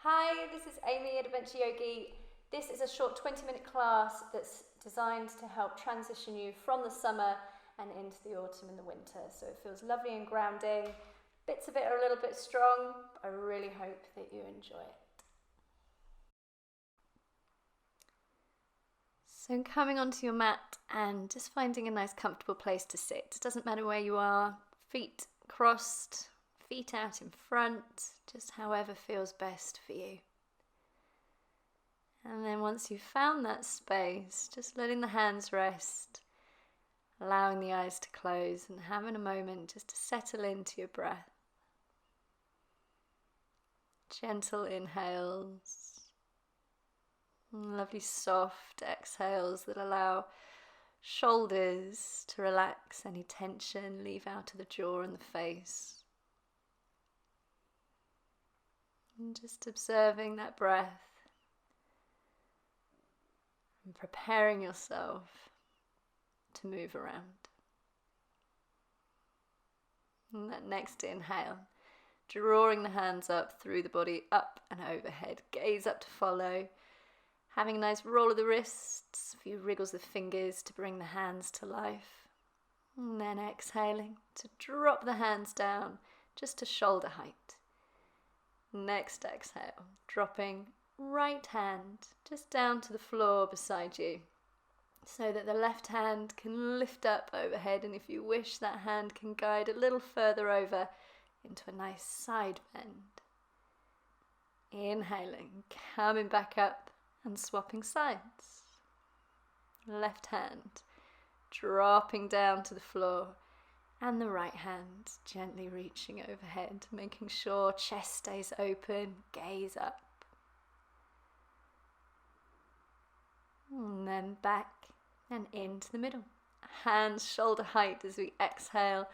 Hi, this is Amy at Adventure Yogi. This is a short 20-minute class that's designed to help transition you from the summer and into the autumn and the winter. So it feels lovely and grounding. Bits of it are a little bit strong. I really hope that you enjoy it. So coming onto your mat and just finding a nice comfortable place to sit. It doesn't matter where you are, feet crossed, feet out in front, just however feels best for you. And then once you've found that space, just letting the hands rest, allowing the eyes to close and having a moment just to settle into your breath. Gentle inhales, lovely soft exhales that allow shoulders to relax, any tension leave out of the jaw and the face. And just observing that breath and preparing yourself to move around. And that next inhale, drawing the hands up through the body, up and overhead, gaze up to follow, having a nice roll of the wrists, a few wriggles of the fingers to bring the hands to life. And then exhaling to drop the hands down just to shoulder height. Next exhale, dropping right hand just down to the floor beside you so that the left hand can lift up overhead, and if you wish, that hand can guide a little further over into a nice side bend. Inhaling, coming back up and swapping sides. Left hand dropping down to the floor, and the right hand gently reaching overhead, making sure chest stays open, gaze up. And then back and into the middle. Hands shoulder height as we exhale,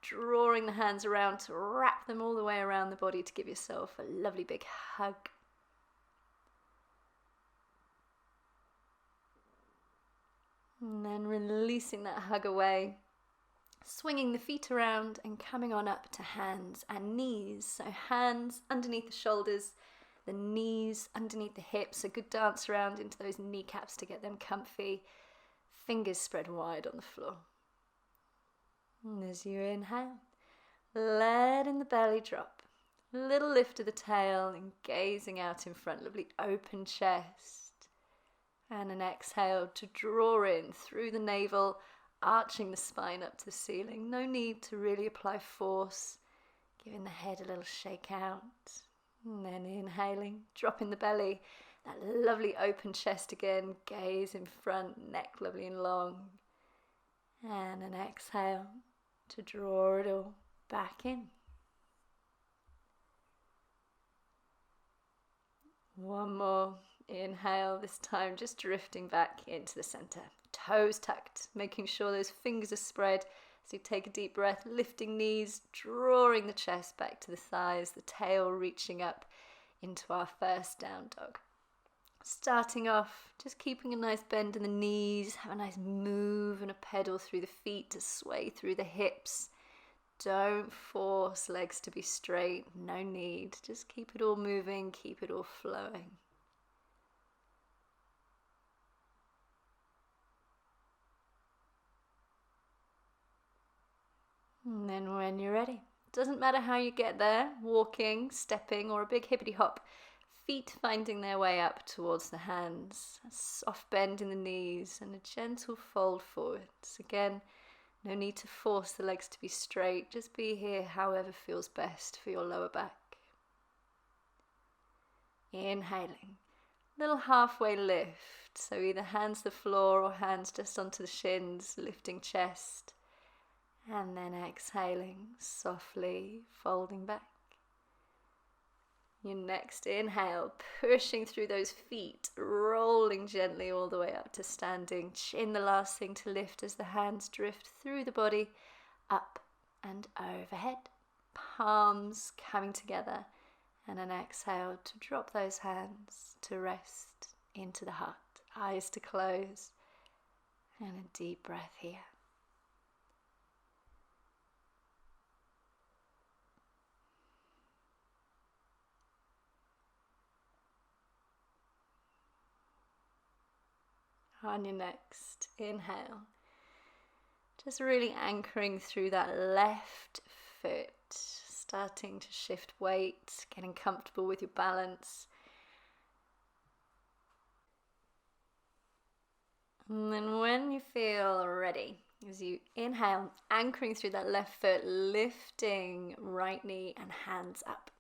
drawing the hands around to wrap them all the way around the body to give yourself a lovely big hug. And then releasing that hug away, swinging the feet around and coming on up to hands and knees. So hands underneath the shoulders, the knees underneath the hips. A good dance around into those kneecaps to get them comfy. Fingers spread wide on the floor. And as you inhale, letting the belly drop. Little lift of the tail and gazing out in front, lovely open chest. And an exhale to draw in through the navel, arching the spine up to the ceiling. No need to really apply force, giving the head a little shake out. And then inhaling, dropping the belly, that lovely open chest again, gaze in front, neck lovely and long. And an exhale to draw it all back in. One more. Inhale, this time just drifting back into the center. Toes tucked, making sure those fingers are spread as you take a deep breath, lifting knees, drawing the chest back to the thighs, the tail reaching up into our first down dog. Starting off, just keeping a nice bend in the knees, have a nice move and a pedal through the feet to sway through the hips. Don't force legs to be straight, no need. Just keep it all moving, keep it all flowing. And then when you're ready, doesn't matter how you get there, walking, stepping, or a big hippity hop, feet finding their way up towards the hands, a soft bend in the knees and a gentle fold forwards. Again, no need to force the legs to be straight, just be here however feels best for your lower back. Inhaling, little halfway lift, so either hands to the floor or hands just onto the shins, lifting chest. And then exhaling, softly folding back. Your next inhale, pushing through those feet, rolling gently all the way up to standing. Chin the last thing to lift as the hands drift through the body, up and overhead. Palms coming together. And an exhale to drop those hands to rest into the heart. Eyes to close. And a deep breath here. On your next inhale, just really anchoring through that left foot, starting to shift weight, getting comfortable with your balance. And then when you feel ready, as you inhale, anchoring through that left foot, lifting right knee and hands up.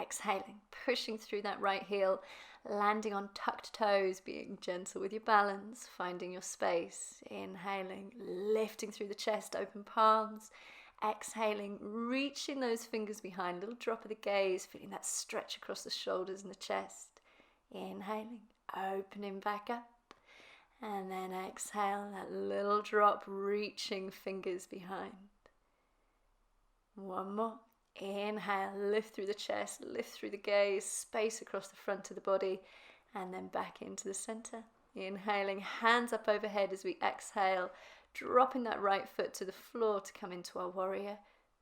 Exhaling, pushing through that right heel, landing on tucked toes, being gentle with your balance, finding your space. Inhaling, lifting through the chest, open palms. Exhaling, reaching those fingers behind, little drop of the gaze, feeling that stretch across the shoulders and the chest. Inhaling, opening back up. And then exhale, that little drop, reaching fingers behind. One more. Inhale, lift through the chest, lift through the gaze, space across the front of the body, and then back into the center. Inhaling, hands up overhead as we exhale, dropping that right foot to the floor to come into our warrior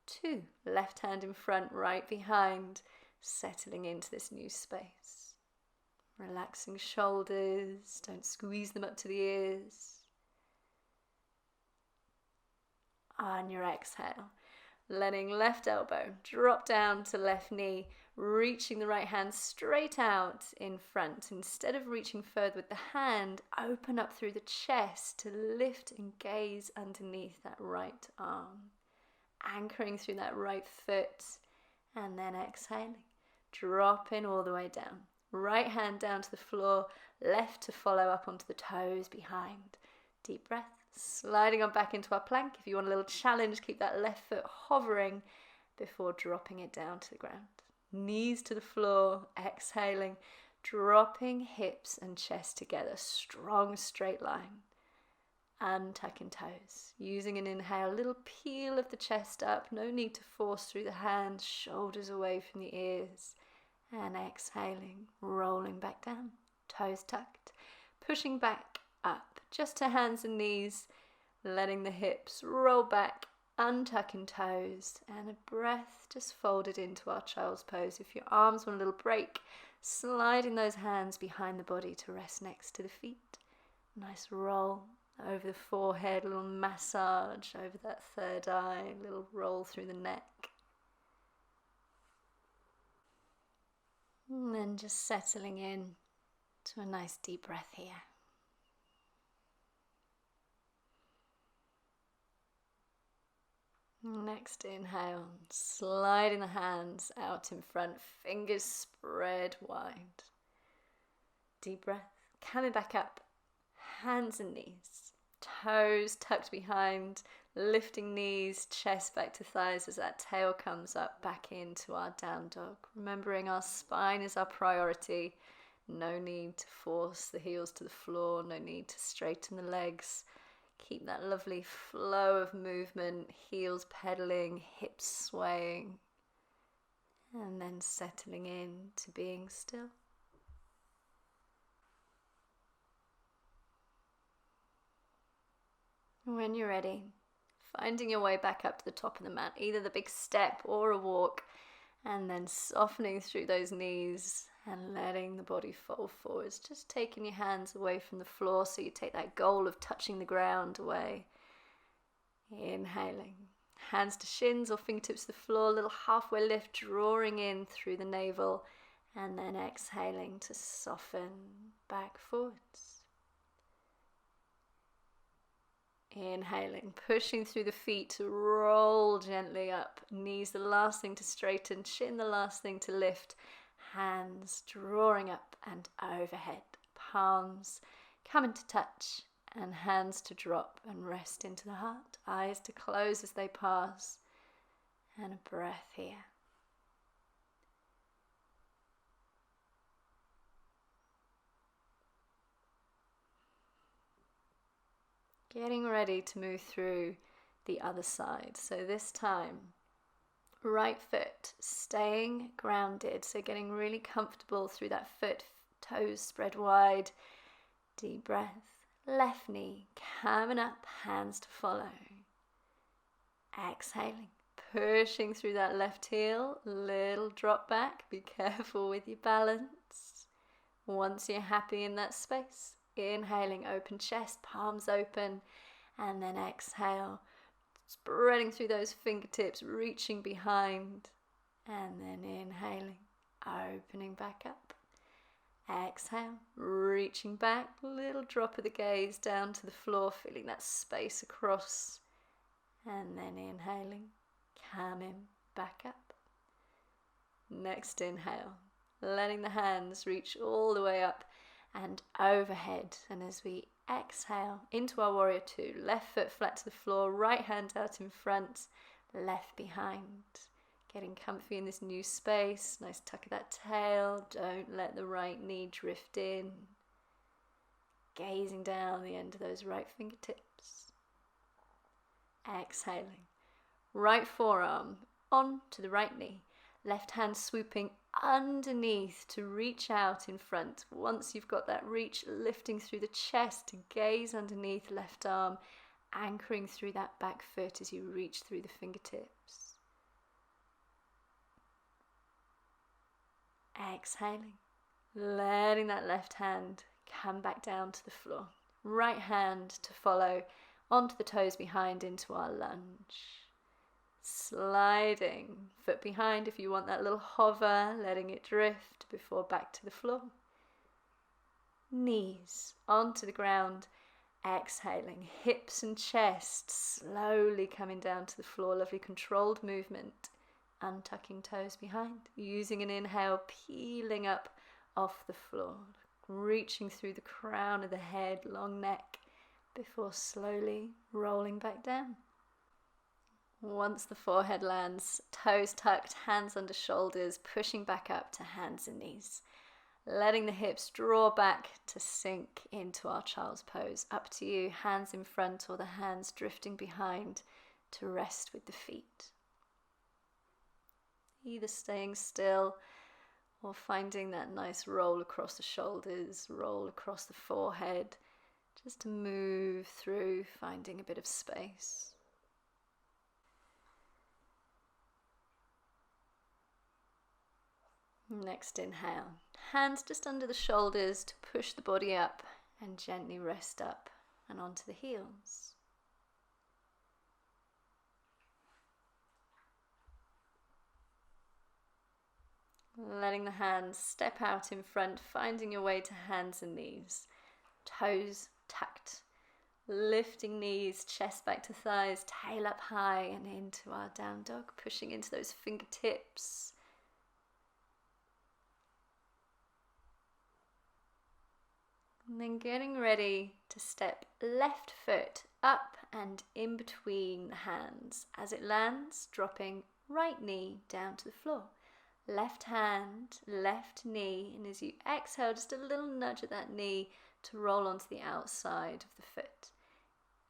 2. Left hand in front, right behind, settling into this new space. Relaxing shoulders, don't squeeze them up to the ears. On your exhale, letting left elbow drop down to left knee, reaching the right hand straight out in front. Instead of reaching further with the hand, open up through the chest to lift and gaze underneath that right arm. Anchoring through that right foot, and then exhaling, dropping all the way down. Right hand down to the floor, left to follow up onto the toes behind. Deep breath, sliding on back into our plank. If you want a little challenge, keep that left foot hovering before dropping it down to the ground. Knees to the floor, exhaling, dropping hips and chest together. Strong straight line. Untucking toes. Using an inhale, little peel of the chest up. No need to force through the hands, shoulders away from the ears. And exhaling, rolling back down, toes tucked, pushing back up, just to hands and knees, letting the hips roll back, untucking toes, and a breath just folded into our child's pose. If your arms want a little break, sliding those hands behind the body to rest next to the feet. Nice roll over the forehead, a little massage over that third eye, a little roll through the neck. And then just settling in to a nice deep breath here. Next inhale, sliding the hands out in front, fingers spread wide. Deep breath, coming back up, hands and knees, toes tucked behind, lifting knees, chest back to thighs as that tail comes up back into our down dog. Remembering our spine is our priority. No need to force the heels to the floor, no need to straighten the legs. Keep that lovely flow of movement, heels pedaling, hips swaying, and then settling in to being still. When you're ready, finding your way back up to the top of the mat, either the big step or a walk, and then softening through those knees and letting the body fold forwards. Just taking your hands away from the floor so you take that goal of touching the ground away. Inhaling, hands to shins or fingertips to the floor, a little halfway lift, drawing in through the navel, and then exhaling to soften back forwards. Inhaling, pushing through the feet to roll gently up. Knees the last thing to straighten, chin the last thing to lift. Hands drawing up and overhead. Palms coming to touch and hands to drop and rest into the heart. Eyes to close as they pass. And a breath here. Getting ready to move through the other side. So this time, right foot staying grounded. So getting really comfortable through that foot, toes spread wide. Deep breath. Left knee coming up, hands to follow. Exhaling, pushing through that left heel. Little drop back. Be careful with your balance. Once you're happy in that space, Inhaling, open chest, palms open, and then exhale, spreading through those fingertips, reaching behind, and then inhaling, opening back up. Exhale, reaching back, little drop of the gaze down to the floor, feeling that space across, and then inhaling, coming back up. Next inhale, letting the hands reach all the way up and overhead, and as we exhale into our warrior two, left foot flat to the floor, right hand out in front, left behind. Getting comfy in this new space, nice tuck of that tail, don't let the right knee drift in. Gazing down the end of those right fingertips. Exhaling, right forearm onto the right knee, left hand swooping underneath to reach out in front. Once you've got that reach, lifting through the chest to gaze underneath, left arm, anchoring through that back foot as you reach through the fingertips. Exhaling, letting that left hand come back down to the floor. Right hand to follow onto the toes behind into our lunge. Sliding, foot behind if you want that little hover, letting it drift before back to the floor. Knees onto the ground, exhaling, hips and chest slowly coming down to the floor. Lovely controlled movement. Untucking toes behind, using an inhale, peeling up off the floor, reaching through the crown of the head, long neck, before slowly rolling back down. Once the forehead lands, toes tucked, hands under shoulders, pushing back up to hands and knees, letting the hips draw back to sink into our child's pose. Up to you, hands in front or the hands drifting behind to rest with the feet. Either staying still or finding that nice roll across the shoulders, roll across the forehead, just to move through, finding a bit of space. Next inhale, hands just under the shoulders to push the body up and gently rest up and onto the heels. Letting the hands step out in front, finding your way to hands and knees. Toes tucked, lifting knees, chest back to thighs, tail up high and into our down dog, pushing into those fingertips. And then getting ready to step left foot up and in between the hands. As it lands, dropping right knee down to the floor. Left hand, left knee, and as you exhale, just a little nudge at that knee to roll onto the outside of the foot.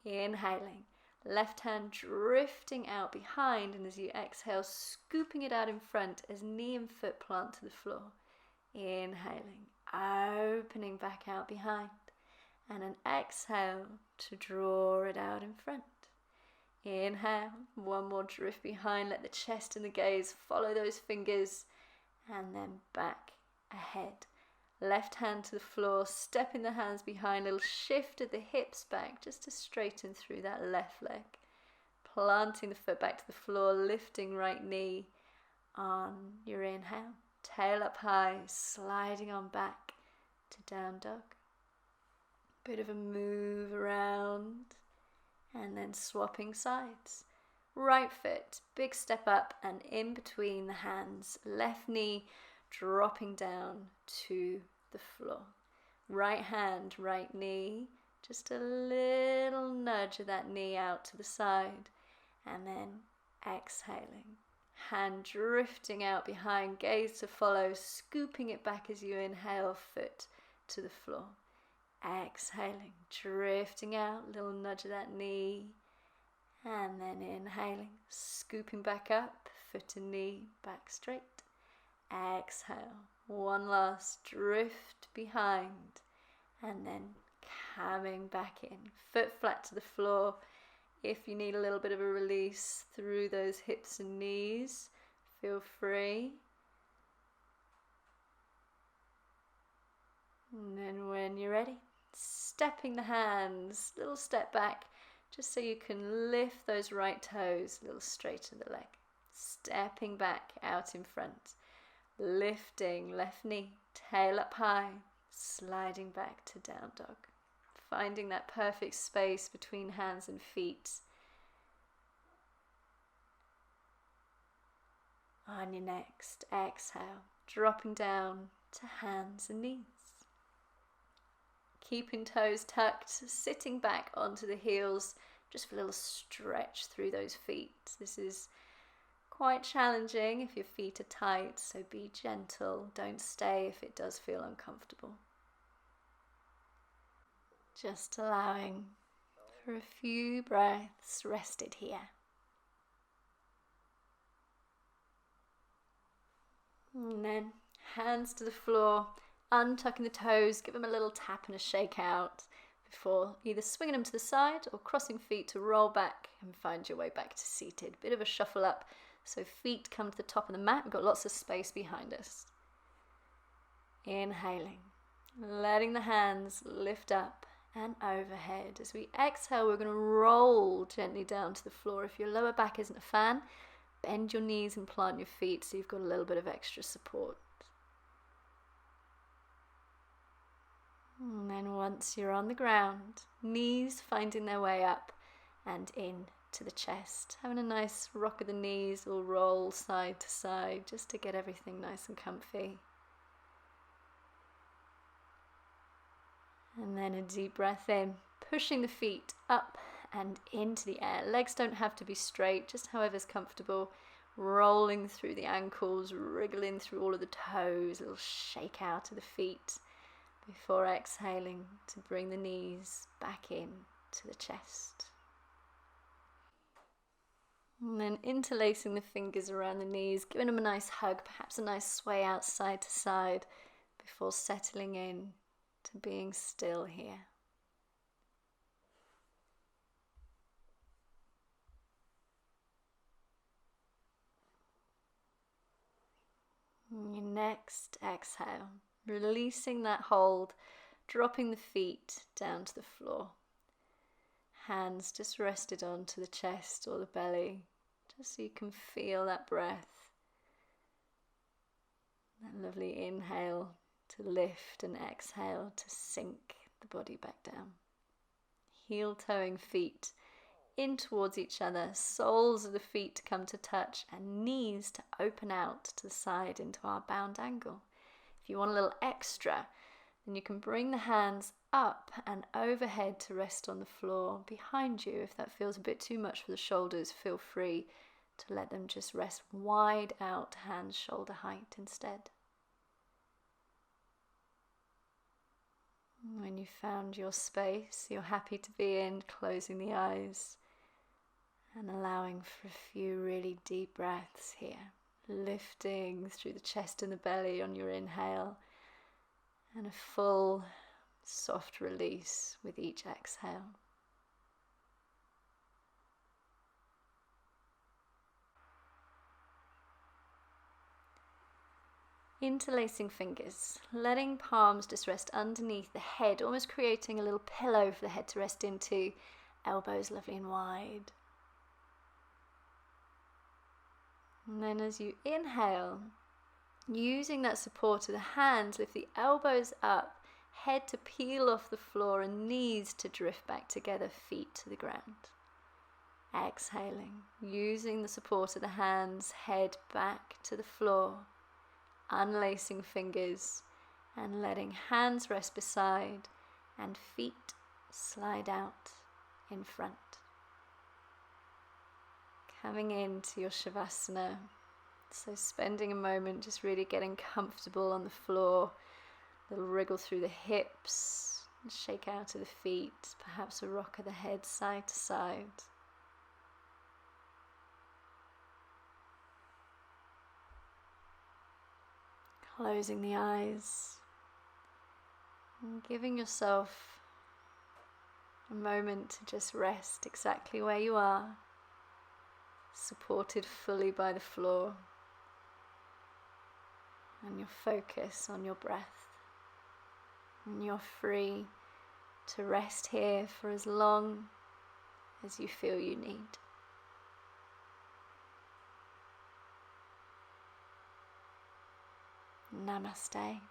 Inhaling, left hand drifting out behind, and as you exhale, scooping it out in front as knee and foot plant to the floor. Inhaling, opening back out behind, and an exhale to draw it out in front. Inhale, one more drift behind, let the chest and the gaze follow those fingers, and then back ahead. Left hand to the floor, stepping the hands behind, little shift of the hips back just to straighten through that left leg. Planting the foot back to the floor, lifting right knee on your inhale. Tail up high, sliding on back to down dog. Bit of a move around. And then swapping sides. Right foot, big step up and in between the hands. Left knee dropping down to the floor. Right hand, right knee. Just a little nudge of that knee out to the side. And then exhaling. Hand drifting out behind, gaze to follow, scooping it back as you inhale, foot to the floor. Exhaling, drifting out, little nudge of that knee, and then inhaling, scooping back up, foot and knee back straight. Exhale, one last drift behind, and then coming back in, foot flat to the floor. If you need a little bit of a release through those hips and knees, feel free. And then when you're ready, stepping the hands, little step back, just so you can lift those right toes a little straighter the leg. Stepping back out in front, lifting left knee, tail up high, sliding back to down dog. Finding that perfect space between hands and feet. On your next exhale, dropping down to hands and knees. Keeping toes tucked, sitting back onto the heels, just for a little stretch through those feet. This is quite challenging if your feet are tight, so be gentle. Don't stay if it does feel uncomfortable. Just allowing for a few breaths rested here. And then hands to the floor, untucking the toes, give them a little tap and a shake out before either swinging them to the side or crossing feet to roll back and find your way back to seated. Bit of a shuffle up, so feet come to the top of the mat. We've got lots of space behind us. Inhaling, letting the hands lift up and overhead. As we exhale, we're going to roll gently down to the floor. If your lower back isn't a fan, bend your knees and plant your feet so you've got a little bit of extra support. And then once you're on the ground, knees finding their way up and in to the chest. Having a nice rock of the knees, or roll side to side just to get everything nice and comfy. And then a deep breath in, pushing the feet up and into the air. Legs don't have to be straight, just however's comfortable. Rolling through the ankles, wriggling through all of the toes, a little shake out of the feet before exhaling to bring the knees back in to the chest. And then interlacing the fingers around the knees, giving them a nice hug, perhaps a nice sway out side to side before settling in to being still here. Your next exhale, releasing that hold, dropping the feet down to the floor. Hands just rested onto the chest or the belly, just so you can feel that breath. That lovely inhale to lift and exhale to sink the body back down. Heel-toeing feet in towards each other, soles of the feet to come to touch and knees to open out to the side into our bound angle. If you want a little extra, then you can bring the hands up and overhead to rest on the floor behind you. If that feels a bit too much for the shoulders, feel free to let them just rest wide out, hands shoulder height instead. When you've found your space you're happy to be in, closing the eyes and allowing for a few really deep breaths here, lifting through the chest and the belly on your inhale, and a full soft release with each exhale. Interlacing fingers, letting palms just rest underneath the head, almost creating a little pillow for the head to rest into, elbows lovely and wide. And then as you inhale, using that support of the hands, lift the elbows up, head to peel off the floor and knees to drift back together, feet to the ground. Exhaling, using the support of the hands, head back to the floor, unlacing fingers and letting hands rest beside and feet slide out in front. Coming into your Shavasana, so spending a moment just really getting comfortable on the floor, a little wriggle through the hips, shake out of the feet, perhaps a rock of the head side to side. Closing the eyes and giving yourself a moment to just rest exactly where you are, supported fully by the floor, and your focus on your breath. And you're free to rest here for as long as you feel you need. Namaste.